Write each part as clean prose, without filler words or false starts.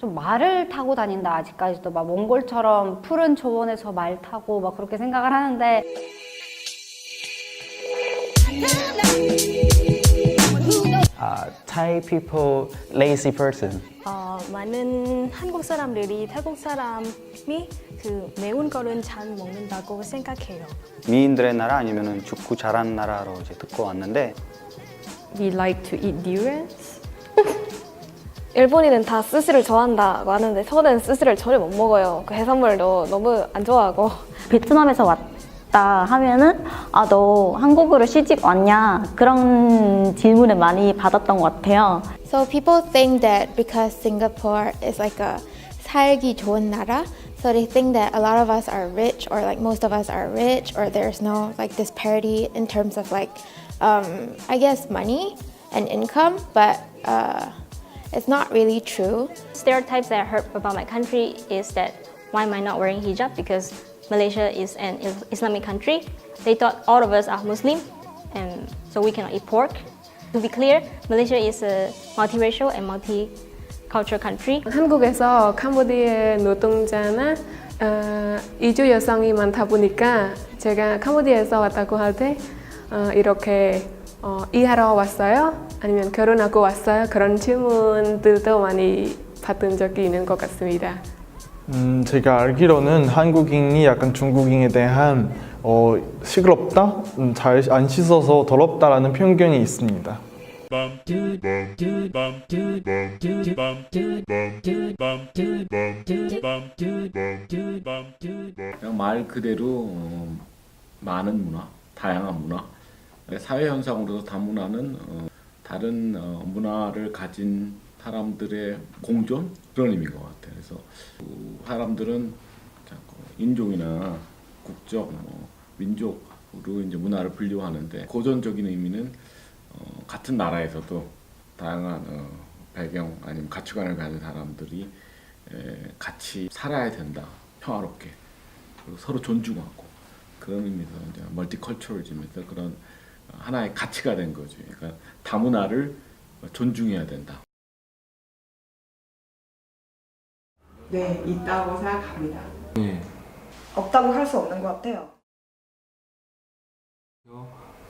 좀 말을 타고 다닌다. 아직까지도 막 몽골처럼 푸른 초원에서 말 타고 막 그렇게 생각을 하는데 Thai people lazy person. 많은 한국 사람들이 태국 사람이 그 매운 거를 잘 먹는다고 생각해요. 미인들의 나라 아니면은 죽고 자란 나라로 이제 듣고 왔는데 We like to eat durians. 일본인은 다 스시를 좋아한다고 하는데 저는 스시를 전혀 못 먹어요. 그 해산물도 너무 안 좋아하고. 베트남에서 왔다 하면은 너 한국으로 시집 왔냐 그런 질문을 많이 받았던 것 같아요. So people think that because Singapore is like a 살기 좋은 나라, so they think that a lot of us are rich or like most of us are rich or there's no like disparity in terms of like I guess money and income, but it's not really true. Stereotypes that I heard about my country is that why am I not wearing hijab because Malaysia is an Islamic country. They thought all of us are Muslim and so we cannot eat pork. To be clear, Malaysia is a multiracial and multicultural country. 한국에서 캄보디아 노동자나 이주 여성이 많다 보니까 제가 캄보디아에서 왔다고 할 때 이렇게 일하러 왔어요? 아니면 결혼하고 왔어요? 그런 질문들도 많이 받은 적이 있는 것 같습니다. 제가 알기로는 한국인이 약간 중국인에 대한 시끄럽다? 잘 안 씻어서 더럽다라는 편견이 있습니다. 그냥 말 그대로 많은 문화, 다양한 문화, 사회 현상으로서 다문화는 다른 문화를 가진 사람들의 공존 그런 의미인 것 같아요. 그래서 사람들은 인종이나 국적, 민족으로 이제 문화를 분류하는데 고전적인 의미는 같은 나라에서도 다양한 배경 아니면 가치관을 가진 사람들이 같이 살아야 된다, 평화롭게 그리고 서로 존중하고 그런 의미에서 이제 멀티컬처럴즘에서 그런 하나의 가치가 된 거죠. 그러니까 다문화를 존중해야 된다. 네, 있다고 생각합니다. 네. 없다고 할 수 없는 것 같아요.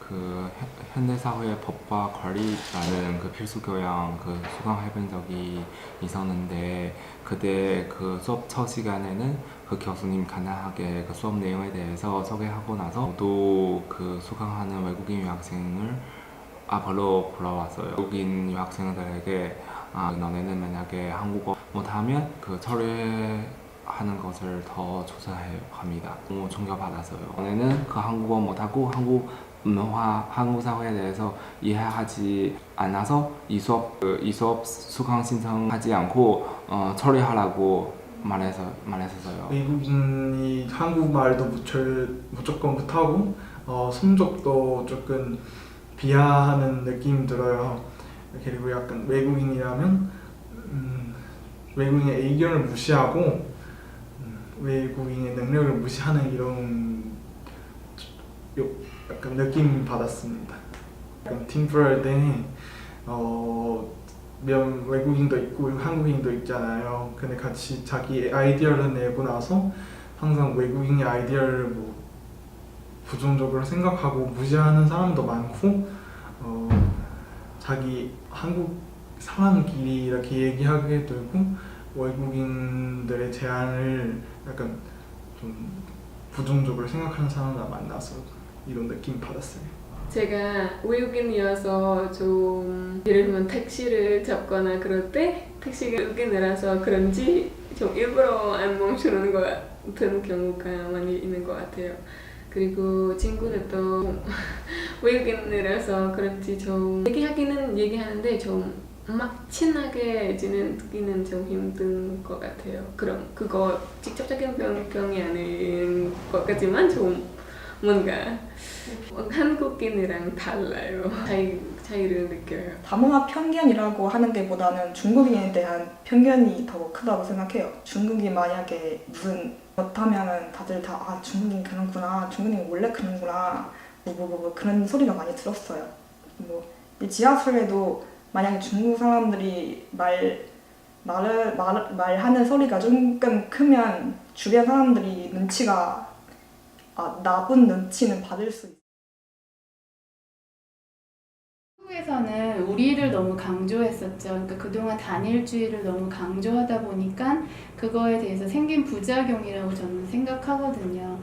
그 현대사회의 법과 권리라는 그 필수 교양 그 수강해본 적이 있었는데 그때 그 수업 첫 시간에는 그 교수님 간단하게 그 수업 내용에 대해서 소개하고 나서 또 그 수강하는 외국인 유학생을 별로 불러왔어요. 외국인 유학생들에게 너네는 만약에 한국어 못하면 그 처리하는 것을 더 조사해요 합니다. 너무 충격받았어요. 너네는 그 한국어 못하고 한국 문화, 한국 사회에 대해서 이해하지 않아서 이 수업 수강 신청하지 않고 처리하라고 말했어요. 외국인이 한국말도 무조건 못하고 성적도 조금 비하하는 느낌이 들어요. 그리고 약간 외국인이라면 외국인의 의견을 무시하고 외국인의 능력을 무시하는 이런 약간 느낌 받았습니다. 약간 팀플할 때 외국인도 있고 한국인도 있잖아요. 근데 같이 자기 아이디어를 내고 나서 항상 외국인의 아이디어를 부정적으로 생각하고 무시하는 사람도 많고 자기 한국 사람끼리 이렇게 얘기하게 되고 외국인들의 제안을 약간 좀 부정적으로 생각하는 사람들 만나서 이런 느낌 받았어요. 제가 외국인이어서 좀 예를 들면 택시를 잡거나 그럴 때 택시가 외국인이라서 그런지 좀 일부러 안 멈추는 것 같은 경우가 많이 있는 것 같아요. 그리고 친구들도 외국인이라서 그런지 좀 얘기하기는 얘기하는데 좀 막 친하게 지내기는 좀 힘든 것 같아요. 그럼 그거 직접적인 병이 아닌 것 같지만 좀 뭔가 한국인이랑 달라요. 차이를 느껴요. 다문화 편견이라고 하는 게 보다는 중국인에 대한 편견이 더 크다고 생각해요. 중국이 만약에 무슨 못하면 다들 다 중국인 그런구나, 중국인 원래 그런구나 그런 소리가 많이 들었어요. 지하철에도 만약에 중국 사람들이 말하는 소리가 조금 크면 주변 사람들이 눈치가 나쁜 눈치는 받을 수 있어요. 한국에서는 우리를 너무 강조했었죠. 그러니까 그동안 단일주의를 너무 강조하다 보니까 그거에 대해서 생긴 부작용이라고 저는 생각하거든요.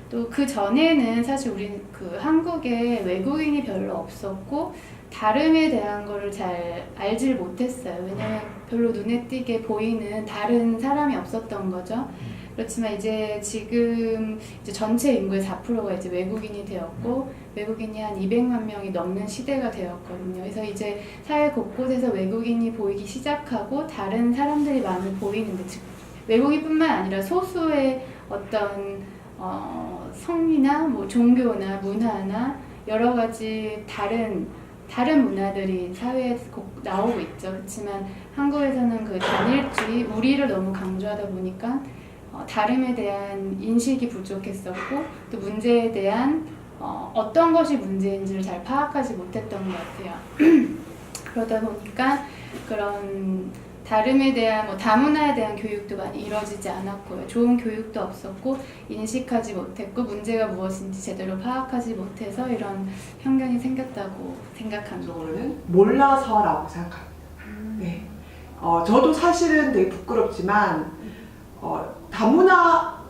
또 그 전에는 사실 우리 그 한국에 외국인이 별로 없었고 다름에 대한 거를 잘 알질 못했어요. 왜냐면 별로 눈에 띄게 보이는 다른 사람이 없었던 거죠. 그렇지만 이제 지금 이제 전체 인구의 4%가 이제 외국인이 되었고 외국인이 한 200만 명이 넘는 시대가 되었거든요. 그래서 이제 사회 곳곳에서 외국인이 보이기 시작하고 다른 사람들이 많이 보이는데 즉 외국인뿐만 아니라 소수의 어떤 성이나 뭐 종교나 문화나 여러 가지 다른 문화들이 사회에 나오고 있죠. 그렇지만 한국에서는 그 단일주의, 우리를 너무 강조하다 보니까 다름에 대한 인식이 부족했었고 또 문제에 대한 어떤 것이 문제인지를 잘 파악하지 못했던 것 같아요. 그러다 보니까 그런 다름에 대한 다문화에 대한 교육도 많이 이루어지지 않았고요. 좋은 교육도 없었고 인식하지 못했고 문제가 무엇인지 제대로 파악하지 못해서 이런 편견이 생겼다고 생각합니다. 저는 몰라서라고 생각합니다. 네. 저도 사실은 되게 부끄럽지만 다문화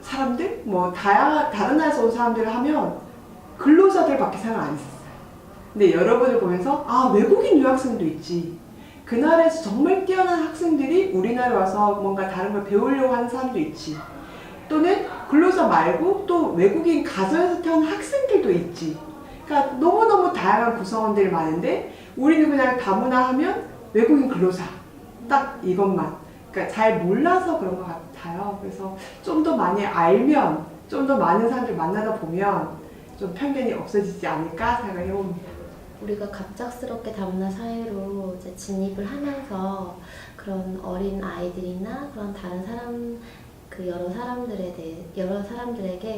사람들, 다른 나라에서 온 사람들을 하면 근로자들밖에 생각 안 했었어요. 근데 여러분을 보면서 외국인 유학생도 있지. 그 나라에서 정말 뛰어난 학생들이 우리나라에 와서 뭔가 다른 걸 배우려고 하는 사람도 있지. 또는 근로자 말고 또 외국인 가정에서 태어난 학생들도 있지. 그러니까 너무너무 다양한 구성원들이 많은데 우리는 그냥 다문화 하면 외국인 근로자. 딱 이것만. 그러니까 잘 몰라서 그런 것 같아요. 그래서 좀 더 많이 알면, 좀 더 많은 사람들 만나다 보면 좀 편견이 없어지지 않을까 생각을 해봅니다. 우리가 갑작스럽게 다문화 사회로 이제 진입을 하면서 그런 어린 아이들이나 그런 다른 사람, 그 여러 사람들에게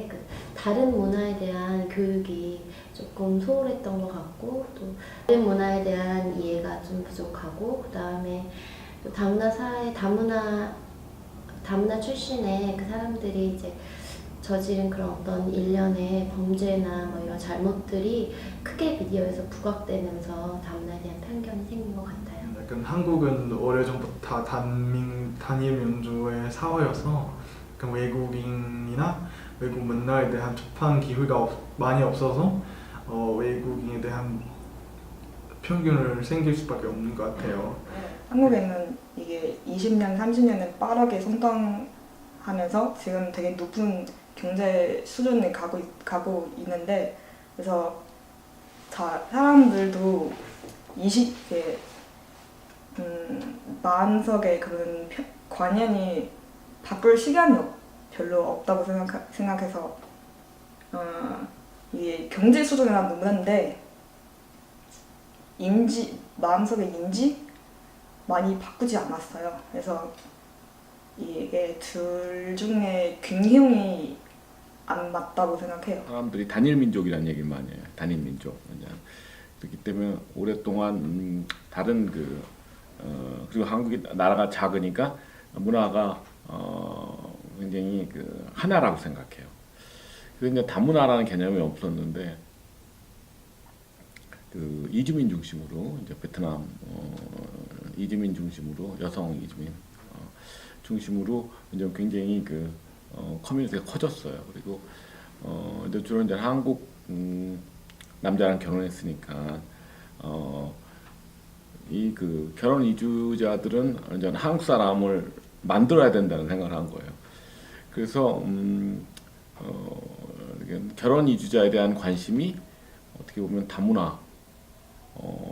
그 다른 문화에 대한 교육이 조금 소홀했던 것 같고, 또 다른 문화에 대한 이해가 좀 부족하고, 그 다음에 또 다문화 사회, 다문화 출신의 그 사람들이 이제 저지른 그런 어떤 일련의 범죄나 이런 잘못들이 크게 미디어에서 부각되면서 다문화에 대한 편견이 생긴 것 같아요. 약간 한국은 오래전부터 단일 민주의 사회여서 약간 외국인이나 외국 문화에 대한 접한 기회가 많이 없어서 외국인에 대한 편견을 생길 수밖에 없는 것 같아요. 한국에는 이게 20년, 30년은 빠르게 성장하면서 지금 되게 높은 경제 수준에 가고 있는데, 그래서 사람들도 마음속에 그런 관념이 바꿀 시간이 별로 없다고 생각해서 이게 경제 수준이랑 문화인데 마음속의 인지 많이 바꾸지 않았어요. 그래서 이게 둘 중에 균형이 안 맞다고 생각해요. 사람들이 단일 민족이라는 얘기를 많이 해요. 단일 민족. 그렇기 때문에 오랫동안 다른 그리고 한국이 나라가 작으니까 문화가 굉장히 하나라고 생각해요. 그래서 이제 다문화라는 개념이 없었는데 이주민 중심으로 이제 베트남 이주민 중심으로 여성 이주민 중심으로 이제 굉장히 커뮤니티가 커졌어요. 그리고 이제 주로 이제 한국 남자랑 결혼했으니까 이 결혼 이주자들은 이제 한국 사람을 만들어야 된다는 생각을 한 거예요. 그래서 결혼 이주자에 대한 관심이 어떻게 보면 다문화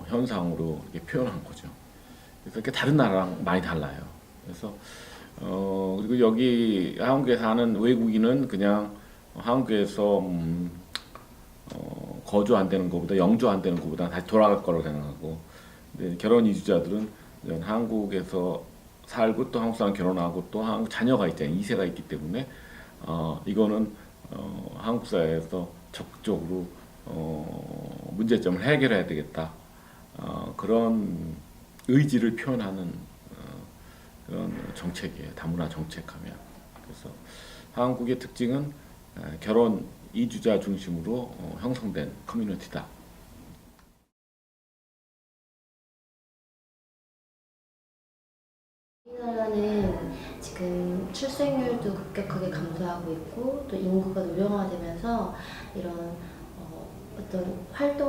현상으로 이렇게 표현한 거죠. 그래서 이렇게 다른 나라랑 많이 달라요. 그래서 그리고 여기 한국에 사는 외국인은 그냥 한국에서 거주 안 되는 것보다 영주 안 되는 것보다 다시 돌아갈 거라고 생각하고, 근데 결혼 이주자들은 한국에서 살고 또 한국 사람 결혼하고 또 한국 자녀가 있잖아요. 2세가 있기 때문에 이거는 한국 사회에서 적극적으로 문제점을 해결해야 되겠다. 그런 의지를 표현하는 그런 정책이에요. 다문화 정책하면. 그래서 한국의 특징은 결혼 이주자 중심으로 형성된 커뮤니티다. 우리나라는 지금 출생률도 급격하게 감소하고 있고 또 인구가 노령화되면서 이런 어떤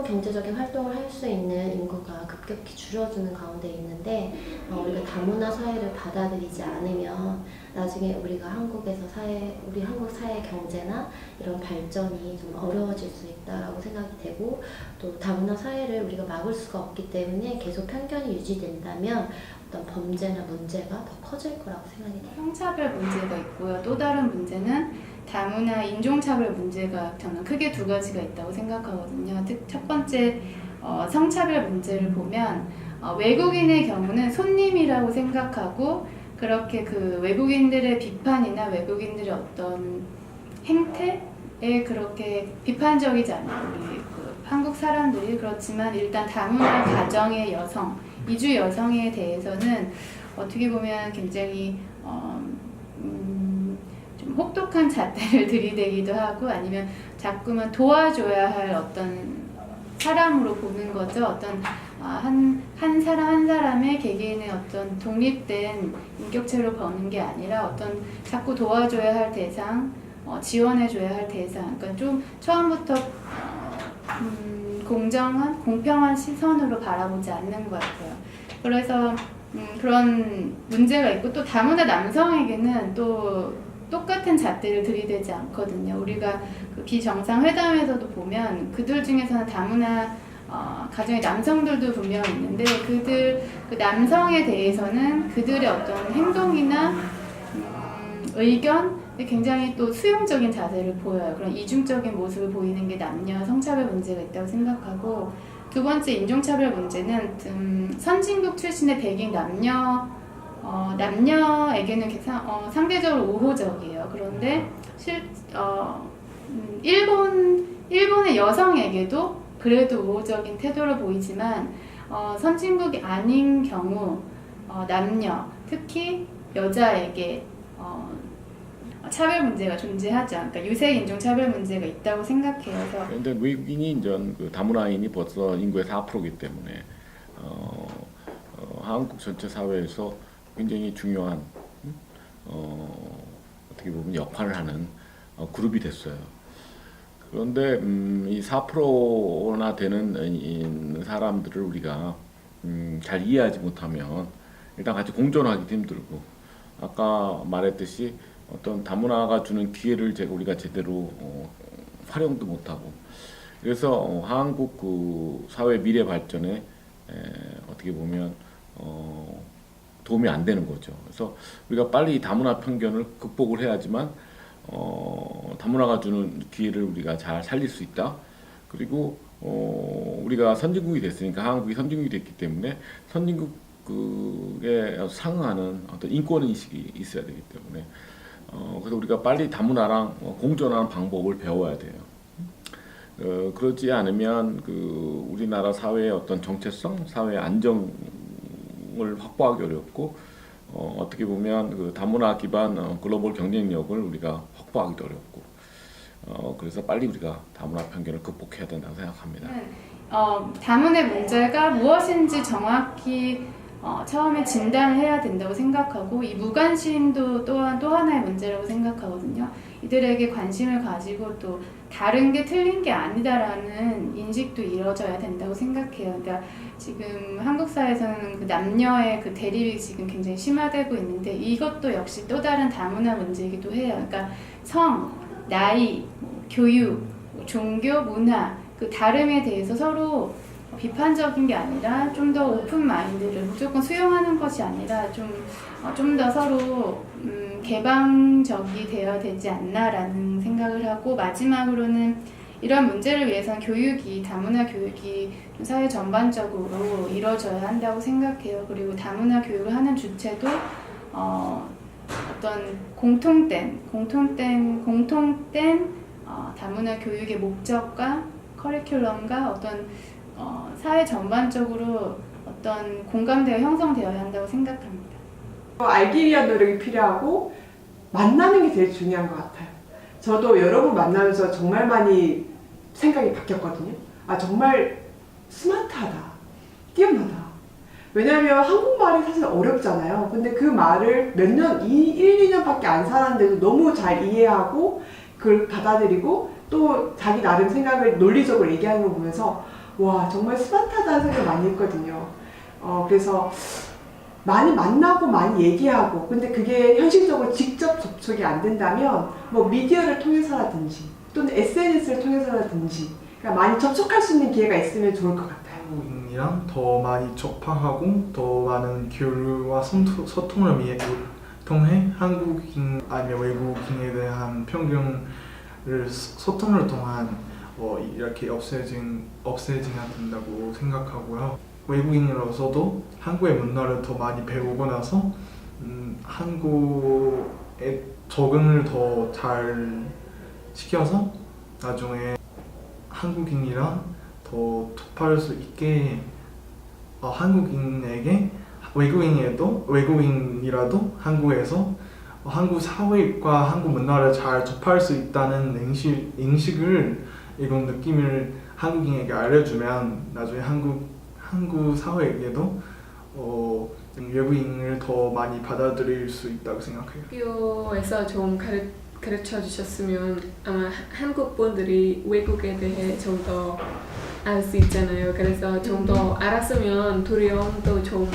경제적인 활동을 할 수 있는 인구가 급격히 줄어드는 가운데 있는데 우리가 다문화 사회를 받아들이지 않으면 나중에 우리가 우리 한국 사회 경제나 이런 발전이 좀 어려워질 수 있다라고 생각이 되고 또 다문화 사회를 우리가 막을 수가 없기 때문에 계속 편견이 유지된다면 어떤 범죄나 문제가 더 커질 거라고 생각이 돼요. 성차별 문제가 있고요. 또 다른 문제는 다문화 인종차별 문제가 저는 크게 두 가지가 있다고 생각하거든요. 첫 번째 성차별 문제를 보면 외국인의 경우는 손님이라고 생각하고 그렇게 그 외국인들의 비판이나 외국인들의 어떤 행태에 그렇게 비판적이지 않아요. 우리 그 한국 사람들이. 그렇지만 일단 다문화 가정의 여성, 이주 여성에 대해서는 어떻게 보면 굉장히 좀 혹독한 잣대를 들이대기도 하고 아니면 자꾸만 도와줘야 할 어떤 사람으로 보는 거죠. 어떤 한 사람의 개개인의 어떤 독립된 인격체로 보는 게 아니라 어떤 자꾸 도와줘야 할 대상, 지원해줘야 할 대상. 그러니까 좀 처음부터 공평한 시선으로 바라보지 않는 것 같아요. 그래서 그런 문제가 있고 또 다문화 남성에게는 또 똑같은 잣대를 들이대지 않거든요. 우리가 그 비정상회담에서도 보면 그들 중에서는 다문화 가정의 남성들도 분명 있는데 그 남성에 대해서는 그들의 어떤 행동이나 의견 굉장히 또 수용적인 자세를 보여요. 그런 이중적인 모습을 보이는 게 남녀 성차별 문제가 있다고 생각하고 두 번째 인종차별 문제는 선진국 출신의 백인 남녀에게는 상대적으로 우호적이에요. 그런데 일본의 여성에게도 그래도 우호적인 태도를 보이지만 선진국이 아닌 경우 남녀, 특히 여자에게 차별 문제가 존재하죠. 그러니까 유색 인종 차별 문제가 있다고 생각해요. 그런데 외국인이 이제 그 다문화인이 벌써 인구의 4%이기 때문에 한국 전체 사회에서 굉장히 중요한 어떻게 보면 역할을 하는 그룹이 됐어요. 그런데 이 4%나 되는 사람들을 우리가 잘 이해하지 못하면 일단 같이 공존하기도 힘들고 아까 말했듯이 어떤 다문화가 주는 기회를 우리가 제대로 활용도 못하고 그래서 한국 그 사회 미래 발전에 어떻게 보면 도움이 안 되는 거죠. 그래서 우리가 빨리 다문화 편견을 극복을 해야지만 다문화가 주는 기회를 우리가 잘 살릴 수 있다. 그리고 우리가 선진국이 됐으니까 한국이 선진국이 됐기 때문에 선진국에 상응하는 어떤 인권 인식이 있어야 되기 때문에 그래서 우리가 빨리 다문화랑 공존하는 방법을 배워야 돼요. 그렇지 않으면 그 우리나라 사회의 어떤 정체성, 사회 안정을 확보하기 어렵고 어떻게 보면 그 다문화 기반 글로벌 경쟁력을 우리가 확보하기도 어렵고 그래서 빨리 우리가 다문화 편견을 극복해야 된다고 생각합니다. 다문화의 문제가 무엇인지 정확히 처음에 진단을 해야 된다고 생각하고 이 무관심도 또한 또 하나의 문제라고 생각하거든요. 이들에게 관심을 가지고 또 다른 게 틀린 게 아니다라는 인식도 이루어져야 된다고 생각해요. 그러니까 지금 한국 사회에서는 그 남녀의 그 대립이 지금 굉장히 심화되고 있는데 이것도 역시 또 다른 다문화 문제이기도 해요. 그러니까 성, 나이, 교육, 종교, 문화 그 다름에 대해서 서로 비판적인 게 아니라 좀 더 오픈 마인드를 무조건 수용하는 것이 아니라 좀 더 서로 개방적이 되어야 되지 않나라는 생각을 하고 마지막으로는 이런 문제를 위해서는 다문화 교육이 사회 전반적으로 이루어져야 한다고 생각해요. 그리고 다문화 교육을 하는 주체도 어떤 공통된 다문화 교육의 목적과 커리큘럼과 어떤 사회 전반적으로 어떤 공감대가 형성되어야 한다고 생각합니다. 알기 위한 노력이 필요하고 만나는 게 제일 중요한 것 같아요. 저도 여러분 만나면서 정말 많이 생각이 바뀌었거든요. 아, 정말 스마트하다, 뛰어나다. 왜냐면 한국말이 사실 어렵잖아요. 근데 그 말을 몇 년, 1, 2년밖에 안 살았는데도 너무 잘 이해하고 그걸 받아들이고 또 자기 나름 생각을 논리적으로 얘기하는 걸 보면서 와, 정말 스마트하다는 생각을 많이 했거든요. 그래서 많이 만나고 많이 얘기하고, 근데 그게 현실적으로 직접 접촉이 안 된다면 뭐 미디어를 통해서라든지 또는 SNS를 통해서라든지 그러니까 많이 접촉할 수 있는 기회가 있으면 좋을 것 같아요. 한국인이랑 더 많이 접하고 더 많은 교류와 소통을 통해 한국인 아니면 외국인에 대한 편견을 소통을 통한 이렇게 없애지가 된다고 생각하고요. 외국인으로서도 한국의 문화를 더 많이 배우고 나서 한국에 적응을 더 잘 시켜서 나중에 한국인이랑 더 접할 수 있게 한국인에게 외국인이라도 한국에서 한국 사회과 한국 문화를 잘 접할 수 있다는 인식을 이런 느낌을 한국인에게 알려주면 나중에 한국 사회에게도 외국인을 더 많이 받아들일 수 있다고 생각해요. 학교에서 좀 가르쳐 주셨으면 아마 한국 분들이 외국에 대해 좀 더 알 수 있잖아요. 그래서 좀 더 알았으면 두려움도 좀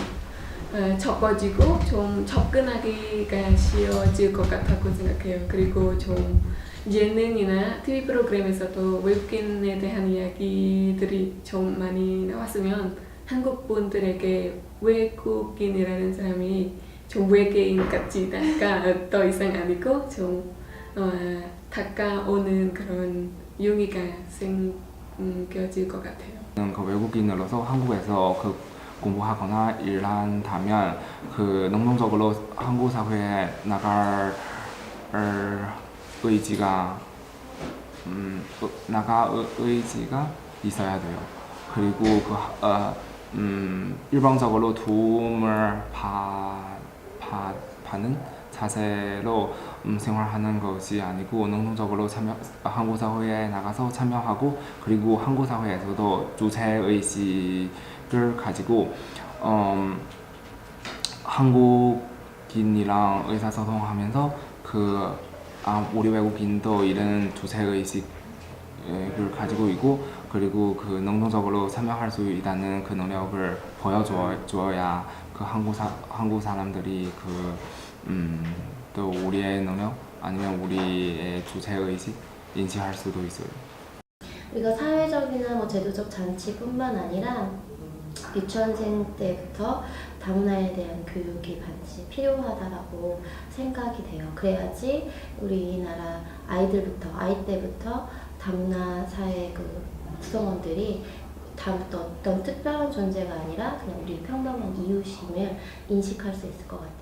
적어지고 좀 접근하기가 쉬워질 것 같다고 생각해요. 그리고 좀 예능이나 TV 프로그램에서도 외국인에 대한 이야기들이 좀 많이 나왔으면 한국 분들에게 외국인이라는 사람이 좀 외계인 같지 더 이상 아니고 좀 다가오는 그런 용기가 생겨질 것 같아요. 그 외국인으로서 한국에서 공부하거나 일한다면 능동적으로 한국 사회에 나갈 의지가 있어야 돼요. 그리고 일방적으로 도움을 받는 자세로 생활하는 것이 아니고 능동적으로 한국 사회에 나가서 참여하고 그리고 한국 사회에서도 주체의식을 가지고 한국인이랑 의사소통하면서 우리 외국인도 이런 주체의식을 가지고 있고 그리고 능동적으로 참여할 수 있다는 능력을 보여줘야 한국 사람들이 또 우리의 능력 아니면 우리의 주체의식 인식할 수도 있어요. 우리가 사회적이나 제도적 잔치뿐만 아니라 유치원생 때부터 다문화에 대한 교육이 반드시 필요하다라고 생각이 돼요. 그래야지 우리나라 아이 때부터 다문화 사회 구성원들이 다음부터 어떤 특별한 존재가 아니라 그냥 우리 평범한 이웃임을 인식할 수 있을 것 같아요.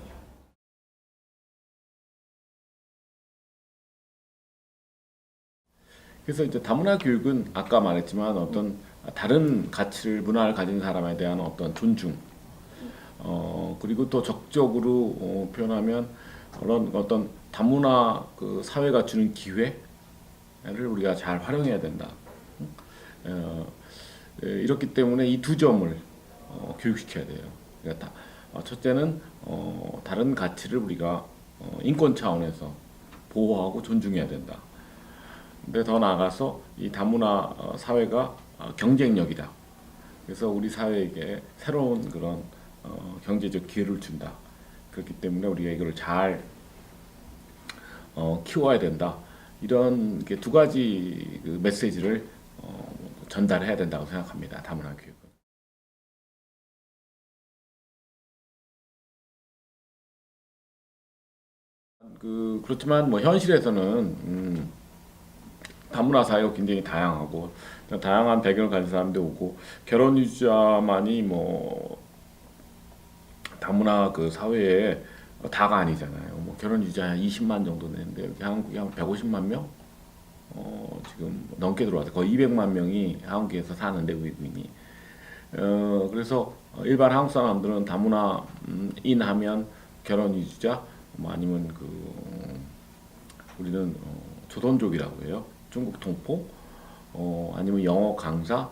그래서 이제 다문화 교육은 아까 말했지만 어떤 다른 가치를 문화를 가진 사람에 대한 어떤 존중, 그리고 또 적극적으로 표현하면 그런 어떤 다문화 사회가 주는 기회를 우리가 잘 활용해야 된다. 이렇기 때문에 이 두 점을 교육시켜야 돼요. 그러니까 첫째는 다른 가치를 우리가 인권 차원에서 보호하고 존중해야 된다. 근데 더 나아가서 이 다문화 사회가 경쟁력이다. 그래서 우리 사회에게 새로운 그런 경제적 기회를 준다. 그렇기 때문에 우리가 이걸 잘 키워야 된다. 이런 두 가지 메시지를 전달해야 된다고 생각합니다. 다문화 교육은. 그렇지만 현실에서는 다문화 사회가 굉장히 다양하고 다양한 배경을 가진 사람도 오고 결혼 유주자만이 다문화 사회에 다가 아니잖아요. 결혼 유주자 한 20만 정도 되는데 여기 한국에 한 150만 명 지금 넘게 들어와서 거의 200만 명이 한국에서 사는데 외국인이. 그래서 일반 한국 사람들은 다문화인 하면 결혼 이주자, 뭐 아니면 우리는 조선족이라고 해요. 중국 동포, 아니면 영어 강사,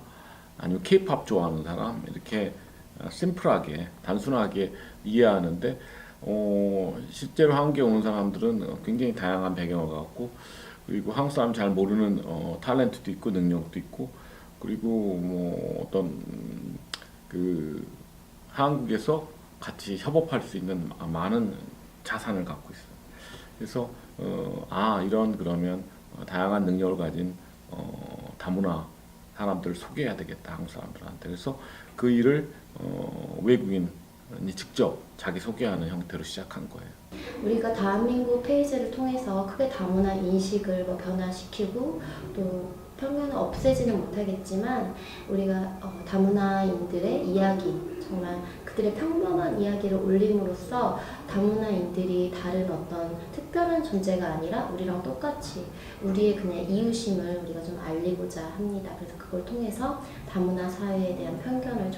아니면 K-팝 좋아하는 사람, 이렇게 심플하게 단순하게 이해하는데 실제로 한국에 오는 사람들은 굉장히 다양한 배경을 갖고, 그리고 한국 사람 잘 모르는 탤런트도 있고 능력도 있고, 그리고 뭐 어떤 한국에서 같이 협업할 수 있는 많은 자산을 갖고 있어요. 그래서 이런 그러면 다양한 능력을 가진 다문화 사람들을 소개해야 되겠다, 한국 사람들한테. 그래서 그 일을 외국인이 직접 자기 소개하는 형태로 시작한 거예요. 우리가 대한민국 페이지를 통해서 크게 다문화 인식을 변화시키고 또 편견은 없애지는 못하겠지만 우리가 다문화인들의 이야기, 정말 그들의 평범한 이야기를 올림으로써 다문화인들이 다른 어떤 특별한 존재가 아니라 우리랑 똑같이 우리의 그냥 이웃임을 우리가 좀 알리고자 합니다. 그래서 그걸 통해서 다문화 사회에 대한 편견을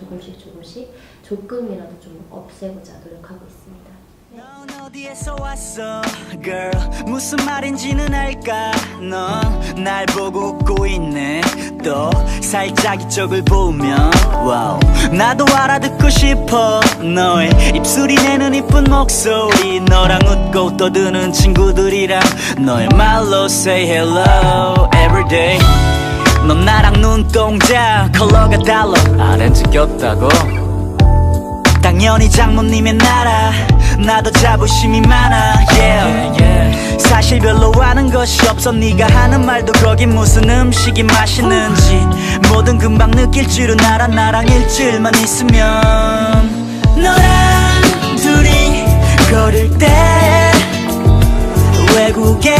조금이라도 좀 없애고자 노력하고 있습니다. 넌 어디에서 왔어, girl? 무슨 말인지는 알까? 넌 날 보고 웃고 있네. 또 살짝 이쪽을 보면 wow, 나도 알아듣고 싶어. 너의 입술이 내는 이쁜 목소리, 너랑 웃고 떠드는 친구들이랑 너의 말로 say hello everyday. 넌 나랑 눈동자 컬러가 달라, 아는 적이 없다고. 당연히 장모님의 나라, 나도 자부심이 많아, yeah. 사실 별로 아는 것이 없어. 네가 하는 말도 거긴 무슨 음식이 맛있는지 뭐든 금방 느낄 줄은 알아. 나랑 일주일만 있으면 너랑 둘이 걸을 때 외국에